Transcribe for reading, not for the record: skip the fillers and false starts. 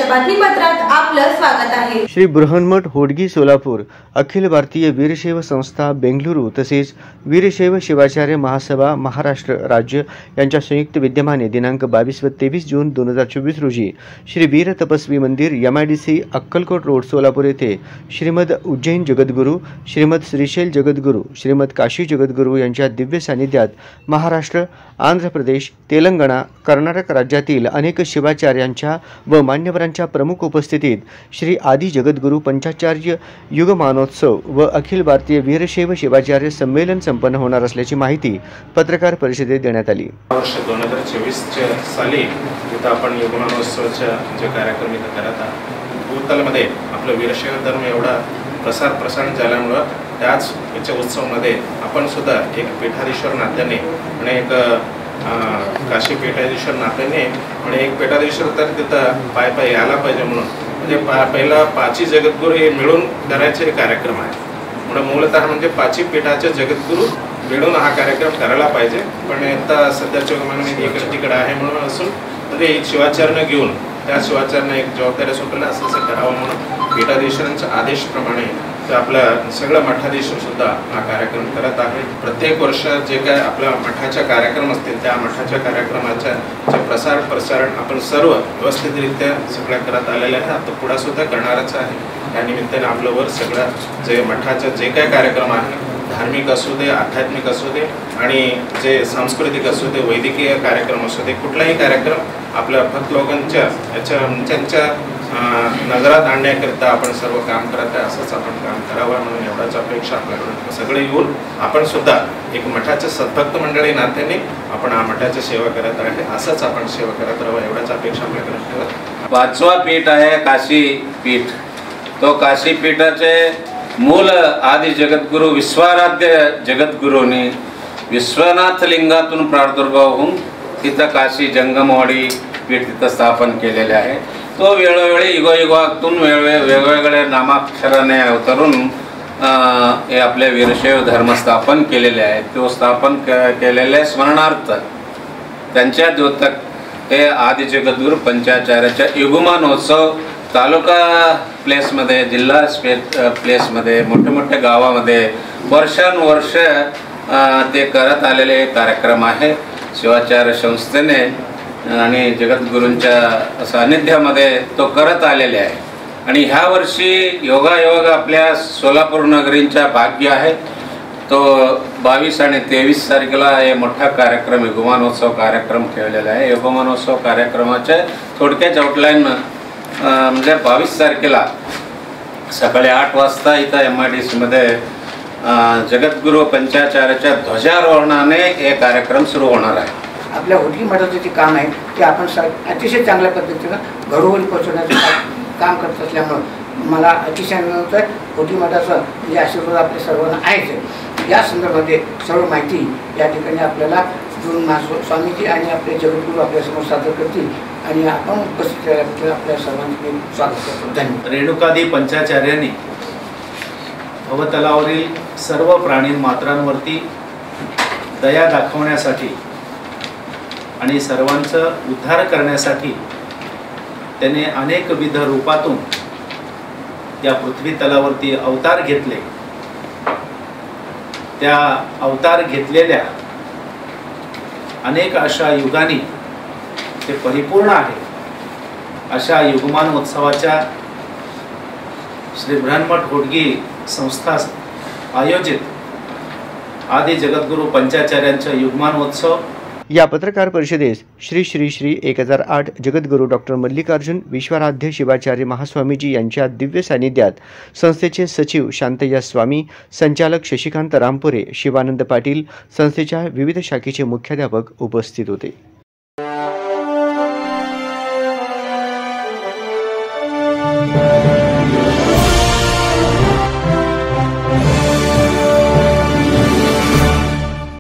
बातमीपत्रात आपलं स्वागत आहे। श्री बृहन्मठ होडगी सोलापूर, अखिल भारतीय वीरशैव संस्था बेंगलुरू तसेच वीरशैव शिवाचार्य महासभा महाराष्ट्र राज्य यांच्या संयुक्त विद्यमाने दिनांक 22 व 23 जून 2024 रोजी श्री वीर तपस्वी मंदिर MIDC अक्कलकोट रोड सोलापूर येथे श्रीमद उज्जैन जगद्गुरू, श्रीमद श्रीशैल जगद्गुरू, श्रीमद काशी जगद्गुरू यांच्या दिव्य सानिध्यात महाराष्ट्र, आंध्र प्रदेश, तेलंगणा, कर्नाटक राज्यातील अनेक शिवाचार्यांच्या व मान्यवरांच्या प्रमुख उपस्थितीत श्री आदि जगद्गुरू पंचाचार्य युगमानोत्सव व अखिल भारतीय वीरशैव शिवाचार्य संमेलन संपन्न होणार असल्याची माहिती पत्रकार परिषदेत देण्यात आली। वर्ष 2024 साली इथं आपण युगमानोत्सवाचा जे कार्यक्रम इथं करत आहोत, भूतलमध्ये आपलं वीरशैव धर्म एवढा प्रसारण झाल्यामुळे त्याच याच्या उत्सवामध्ये आपण सुद्धा एक पीठाधीश्वर नात्याने आणि एक काशी पीठाधीश्वर नात्याने आणि एक पीठाधीश्वर तर तिथं पाय यायला पाहिजे म्हणून म्हणजे पहिला पाची जगद्गुरू हे मिळून करायचे कार्यक्रम आहे। म्हणून मूलतः म्हणजे पाची पीठाचे जगद्गुरू मिळून हा कार्यक्रम करायला पाहिजे, पण आता सध्याच्या युगामध्ये तिकडे आहे म्हणून असून म्हणजे एक शिवाचार्य घेऊन त्या शिवाचार्याने एक जबाबदारी सोपवली असं करावं म्हणून पीठाधीश्वरांच्या आदेशाप्रमाणे तर आपल्या सगळं मठाधीश सुद्धा हा कार्यक्रम करत आहे। प्रत्येक वर्ष जे काय आपल्या मठाच्या कार्यक्रम असतील त्या मठाच्या कार्यक्रमाच्या जे प्रसारण आपण सर्व व्यवस्थितरित्या सगळं करत आलेलं आहे, आता पुढे सुद्धा करणारच आहे। या निमित्ताने आपल्यावर सगळं जे मठाचं जे काय कार्यक्रम आहे, धार्मिक असू दे, आध्यात्मिक असू दे आणि जे सांस्कृतिक असू दे, वैद्यकीय कार्यक्रम असू दे, कुठलाही कार्यक्रम आपल्या भक्त लोकांच्या त्यांच्या नजरात आणण्याकरिता आपण सर्व काम करत आहे। असंच आपण काम करावं म्हणून एवढाच अपेक्षा आपल्याकडून सगळे येऊन आपण सुद्धा एक मठाचे सद्भक्त मंडळी नात्याने आपण हा मठाची सेवा करत आहे, असंच आपण सेवा करत राहावं एवढाच अपेक्षा आपल्याकडून ठेवत। पाचवा पीठ आहे काशी पीठ। तो काशी पीठाचे मूल आदि जगद्गुरू विश्वाराध्य जगद्गुरूंनी विश्वनाथ लिंगातून प्रादुर्भाव होऊन तिथं काशी जंगमवाडी पीठ तिथं स्थापन केलेले आहे। तो वेळोवेळी युगातून वेगवेगळ्या नामाक्षराने अवतरून हे आपले वीरशैव धर्म स्थापन केलेले आहेत। तो स्थापन केलेले स्मरणार्थ त्यांच्या द्योतक हे आदि जगद्गुरू पंचाचार्याच्या युगमानोत्सव तालुका प्लेसमध्ये, जिल्हा प्लेसमध्ये, मोठ्या गावामध्ये वर्षानुवर्ष ते करत आलेले कार्यक्रम आहे। शिवाचार्य संस्थेने आणि जगद्गुरूंच्या सानिध्यामध्ये तो करत आलेले आहे आणि ह्या वर्षी योगायोग आपल्या सोलापूर नगरींच्या भाग्य आहे। तो 22 आणि 23 तारखेला हे मोठा कार्यक्रम युगमानोत्सव कार्यक्रम ठेवलेला आहे। युगमानोत्सव कार्यक्रमाचे थोडक्यात आउटलाईन म्हणजे 22 तारखेला सकाळी 8 वाजता इथं MIDC मध्ये जगद्गुरू पंचाचार्याच्या ध्वजारोहणाने हे कार्यक्रम सुरू होणार आहे। आपल्या होडगी मठाचं जे काम आहे ते आपण अतिशय चांगल्या पद्धतीनं घरोघरी पोहोचवण्याचं काम करत असल्यामुळं मला अतिशय आनंद होतो आहे। होडगी मठाचं जे आशीर्वाद आपल्या सर्वांना आहेच। या संदर्भामध्ये सर्व माहिती या ठिकाणी आपल्याला स्वामीजी आणि आपले जगद्गुरू आपल्यासमोर सादर करतील आणि आपण उपस्थित आपल्या सर्वांचे स्वागत करतो। धन्यवाद। रेणुकादी पंचाचार्यांनी भवतलावरील सर्व प्राणी मात्रांवरती दया दाखवण्यासाठी आणि सर्वांचं उद्धार करण्यासाठी त्याने अनेकविध रूपातून या पृथ्वी तलावरती अवतार घेतले। त्या अवतार घेतलेल्या अनेक अशा युगांनी ते परिपूर्ण आहे। अशा युगमानोत्सवाच्या श्री बृहन्मठ होडगी संस्था आयोजित आदि जगद्गुरू पंचाचार्यांचा युगमानोत्सव या पत्रकार परिषदेस श्री 1008 जगद्गुरू डॉक्टर मल्लिकार्जुन विश्वाराध्य शिवाचार्य महास्वामीजी यांच्या दिव्य सानिध्यात संस्थेचे सचिव शांतय्या स्वामी, संचालक शशिकांत रामपुरे, शिवानंद पाटील, संस्थेच्या विविध शाखेचे मुख्याध्यापक उपस्थित होते।